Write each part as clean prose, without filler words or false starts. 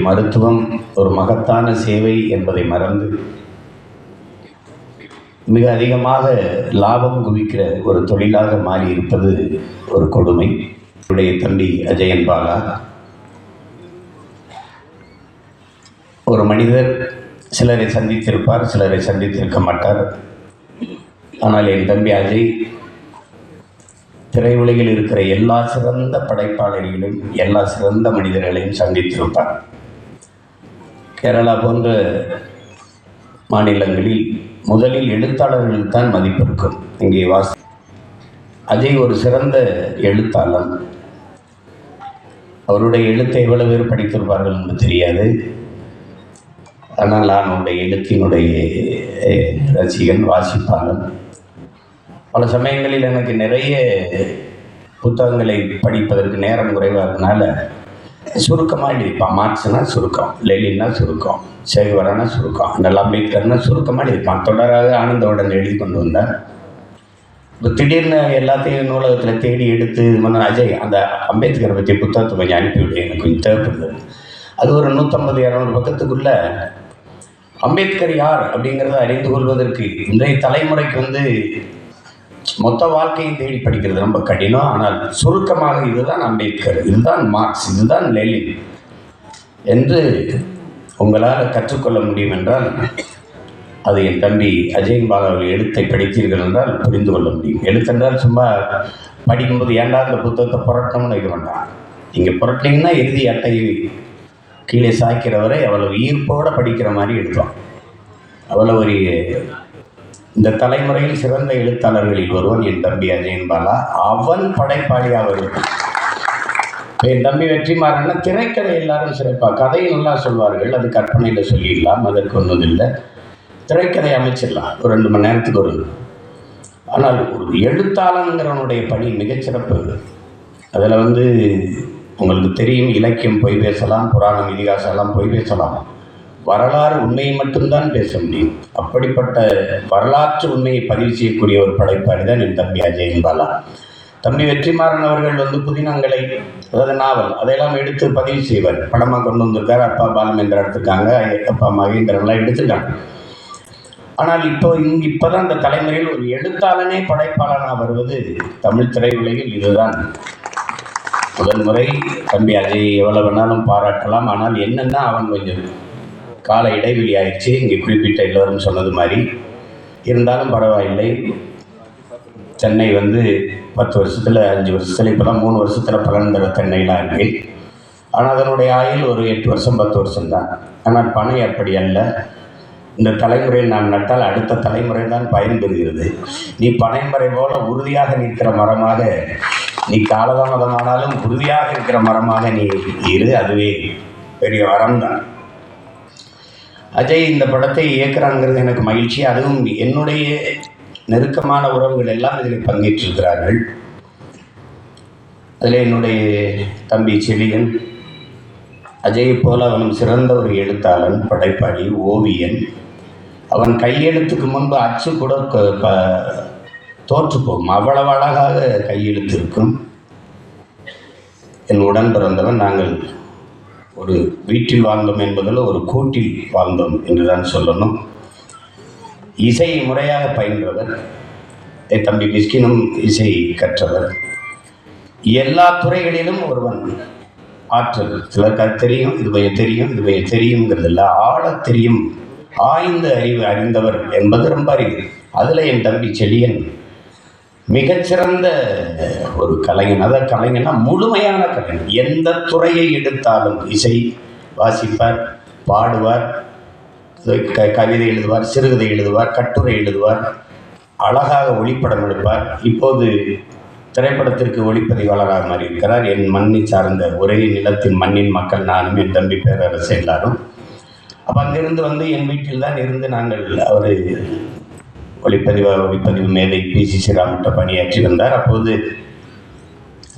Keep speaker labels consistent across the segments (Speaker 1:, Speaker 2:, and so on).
Speaker 1: மருத்துவம் ஒரு மகத்தான சேவை என்பதை மறந்து மிக அதிகமாக லாபம் குவிக்கிற ஒரு தொழிலாக மாறி இருப்பது ஒரு கொடுமை. என்னுடைய தம்பி அஜயன் பாலா, ஒரு மனிதர் சிலரை சந்தித்திருப்பார், சிலரை சந்தித்திருக்க மாட்டார். ஆனால் என் தம்பி அஜய் திரையுலகில் இருக்கிற எல்லா சிறந்த படைப்பாளர்களையும் எல்லா சிறந்த மனிதர்களையும் சந்தித்திருப்பார். கேரளா போன்ற மாநிலங்களில் முதலில் எழுத்தாளர்களுக்கு தான் மதிப்பு இருக்கும். இங்கே அஜய் ஒரு சிறந்த எழுத்தாளர். அவருடைய எழுத்தை எவ்வளவு பேர் படித்திருப்பார்கள் என்று தெரியாது. ஆனால் நான் அவருடைய எழுத்தினுடைய ரசிகன், வாசிப்பாளன். பல சமயங்களில் எனக்கு நிறைய புத்தகங்களை படிப்பதற்கு நேரம் குறைவாதனால சுருக்கமாக எழுதிப்பான். மார்க்ஸ்னா சுருக்கம், லெனின்னா சுருக்கம், சேகுவரானா சுருக்கம், நல்லா அம்பேத்கர்னா சுருக்கமாக எழுதிப்பான். தொடராக ஆனந்தவுடன் எழுதி கொண்டு வந்தார். இப்போ திடீர்னு எல்லாத்தையும் நூலகத்தில் தேடி எடுத்து இது பண்ண அஜய் அந்த அம்பேத்கரை பற்றி புத்தகத்தை கொஞ்சம் அனுப்பிவிட்டு எனக்கு கொஞ்சம் தேவைப்படுது. அது ஒரு 150-200 பக்கத்துக்குள்ள அம்பேத்கர் யார் அப்படிங்கிறத அறிந்து கொள்வதற்கு இன்றைய தலைமுறைக்கு மொத்த வாழ்க்கையை தேடி படிக்கிறது ரொம்ப கடினம். ஆனால் சுருக்கமாக இதுதான் அம்பேத்கர், இதுதான் மார்க்ஸ், இதுதான் லெனின் என்று உங்களால் கற்றுக்கொள்ள முடியும் என்றால் அது என் தம்பி அஜயன் பாலாவில் எழுத்தை படித்தீர்கள் என்றால் புரிந்து கொள்ள முடியும். எழுத்தென்றால் சும்மா படிக்கும்போது ஏண்டா இந்த புத்தகத்தை புரட்டணும்னு வைக்க வேண்டாம். நீங்கள் புரட்டினீங்கன்னா இறுதி அட்டையை கீழே சாய்க்கிறவரை அவ்வளவு ஈர்ப்போடு படிக்கிற மாதிரி எழுதலாம். அவ்வளோ ஒரு இந்த தலைமுறையில் சிறந்த எழுத்தாளர்களில் ஒருவன் என் தம்பி அஜயன் பாலா. அவன் படைப்பாளியாக இருக்கும். என் தம்பி வெற்றிமாறன்னா திரைக்கதை எல்லாரும் சிறப்பாக கதையை நல்லா சொல்வார்கள். அது கற்பனையில் சொல்லிடலாம், அதற்கு ஒன்றும் இல்லை. திரைக்கதை அமைச்சிடலாம் ஒரு 2 மணி நேரத்துக்கு ஒரு. ஆனால் ஒரு எழுத்தாளங்கிறவனுடைய பணி மிகச்சிறப்பு. அதில் உங்களுக்கு தெரியும், இலக்கியம் போய் பேசலாம், புராணம் இதிகாசம் எல்லாம் போய் பேசலாம். வரலாறு உண்மையை மட்டும்தான் பேச முடியும். அப்படிப்பட்ட வரலாற்று உண்மையை பதிவு செய்யக்கூடிய ஒரு படைப்பாளி தான் என் தம்பி அஜயன் பாலா. தம்பி வெற்றிமாறன் அவர்கள் புதினங்களை, அதாவது நாவல், அதையெல்லாம் எடுத்து பதிவு செய்வார். படமாக கொண்டு வந்திருக்கார். அப்பா பாலமேந்திரா எடுத்திருக்காங்க, அப்பா மகேந்திரன்லாம் எடுத்திருக்காங்க. ஆனால் இப்போதான் இந்த தலைமுறையில் ஒரு எழுத்தாளனே படைப்பாளனாக வருவது தமிழ் திரையுலகில் இதுதான் முதல் முறை. தம்பி அஜய் எவ்வளவு வேணாலும் பாராட்டலாம். ஆனால் என்னென்னா அவன் கொஞ்சம் கால இடைவெளி ஆயிடுச்சு, இங்கே குறிப்பிட்ட எல்லோரும் சொன்னது மாதிரி. இருந்தாலும் பரவாயில்லை. சென்னை 10 வருஷத்தில் 5 வருஷத்தில் இப்போலாம் 3 வருஷத்தில் பலன் தர தென்னைலாம் இருக்கு. ஆனால் அதனுடைய ஆயுள் ஒரு 8 வருஷம் 10 வருஷம் தான். ஆனால் பனை அப்படி அல்ல. இந்த தலைமுறையில் நாம் நட்டால் அடுத்த தலைமுறை தான் பயன்பெறுகிறது. நீ பனைமறை போல உறுதியாக நிற்கிற மரமாக, நீ காலதாமதமானாலும் உறுதியாக இருக்கிற மரமாக நீ இரு. அதுவே பெரிய வரம் தான். அஜய் இந்த படத்தை இயக்குறாங்கிறது எனக்கு மகிழ்ச்சி. அதுவும் என்னுடைய நெருக்கமான உறவுகள் எல்லாம் இதில் பங்கேற்றிருக்கிறார்கள். அதில் என்னுடைய தம்பி செலியன், அஜயை போல அவனும் சிறந்த ஒரு எழுத்தாளன், படைப்பாளி, ஓவியன். அவன் கையெழுத்துக்கு முன்பு அச்சு கூட தோற்று போகும், அவ்வளவு அழகாக கையெழுத்து இருக்கும். என் உடன் பிறந்தவன். நாங்கள் ஒரு வீட்டில் வாழ்ந்தோம் என்பதில் ஒரு கூட்டில் வாழ்ந்தோம் என்றுதான் சொல்லணும். இசை முறையாக பயின்றவர். என் தம்பி மிஸ்கினும் இசை கற்றவர். எல்லா துறைகளிலும் ஒருவன் ஆற்றல். சிலருக்கு அது தெரியும், இது பையன் தெரியும், இது பையன் தெரியுங்கிறதில்ல, ஆழ தெரியும், ஆய்ந்த அறிவு அறிந்தவர் என்பது ரொம்ப அறிவு. அதில் என் தம்பி செலியன் மிகச்சிறந்த ஒரு கலைஞன். அதாவது கலைஞன்னா முழுமையான கலைஞன். எந்த துறையை எடுத்தாலும் இசை வாசிப்பார், பாடுவார், கவிதை எழுதுவார், சிறுகதை எழுதுவார், கட்டுரை எழுதுவார், அழகாக ஒளிப்படம் எடுப்பார். இப்போது திரைப்படத்திற்கு ஒளிப்பதிவாளராக மாறி இருக்கிறார். என் மண்ணை சார்ந்த ஒரே நிலத்தின் மண்ணின் மக்கள் நானும் என் தம்பி பேரரசு எல்லாரும். அப்போ அங்கிருந்து என் வீட்டில் தான் இருந்து நாங்கள் அவர் ஒளிப்பதிவு மேதை PC ஸ்ரீராமிட்ட பணியாற்றி வந்தார். அப்போது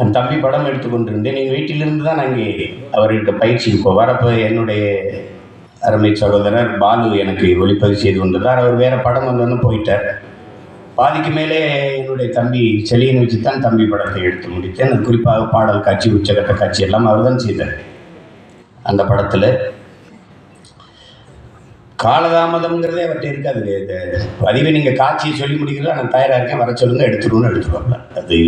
Speaker 1: என் தம்பி படம் எடுத்துக்கொண்டிருந்தேன். என் வீட்டிலிருந்து தான் அங்கே அவர்கிட்ட பயிற்சிக்கு போவார். அப்போ என்னுடைய அருமை சகோதரர் பாலு எனக்கு ஒளிப்பதிவு செய்து கொண்டிருந்தார். அவர் வேறு படம் வந்தோன்னு போயிட்டார். பாதிக்கு மேலே என்னுடைய தம்பி செலியனை வச்சு தான் தம்பி படத்தை எடுத்து முடித்தேன். அது குறிப்பாக பாடல் காட்சி, உச்சகட்ட காட்சி எல்லாம் அவர் தான் செய்தார். அந்த படத்தில் காலதாமதம்ங்கிறதே அவர்கிட்ட இருக்காது. பதிவை நீங்கள் காட்சியை சொல்லி முடிக்கிறதா நான் தயாராக இருக்கேன், வர சொல்லுங்க, எடுத்துருவாங்க. அது